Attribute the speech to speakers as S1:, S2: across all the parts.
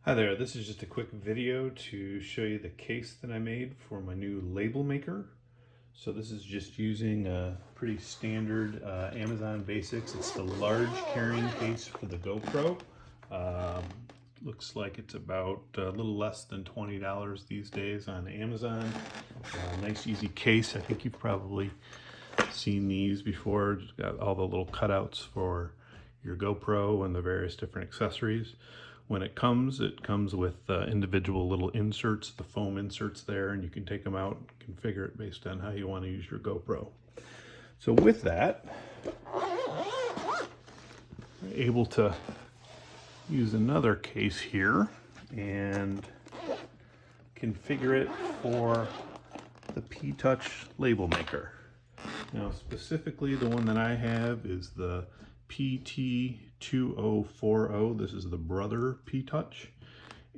S1: Hi there, this is just a quick video to show you the case that I made for my new label maker. So this is just using a pretty standard Amazon Basics. It's the large carrying case for the GoPro. Looks like it's about a little less than $20 these days on Amazon. Nice easy case. I think you've probably seen these before. Just got all the little cutouts for your GoPro and the various different accessories. When it comes with individual little inserts, the foam inserts there, and you can take them out and configure it based on how you want to use your GoPro. So with that, I'm able to use another case here and configure it for the P-Touch label maker. Now specifically the one that I have is the PT2040. This is the Brother P-Touch,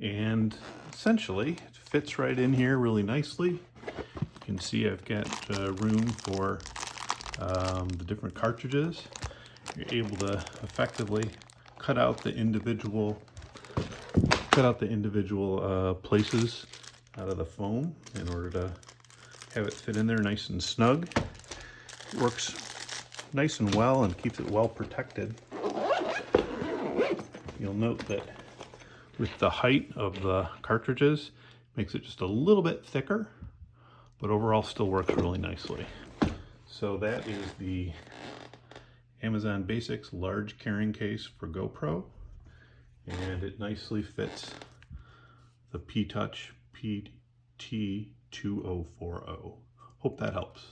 S1: and essentially it fits right in here really nicely. You can see I've got room for the different cartridges. You're able to effectively cut out the individual places out of the foam in order to have it fit in there nice and snug. It works nice and well and keeps it well protected. You'll note that with the height of the cartridges, it makes it just a little bit thicker, but overall still works really nicely. So that is the Amazon Basics large carrying case for GoPro, and it nicely fits the P-Touch PT2040. Hope that helps.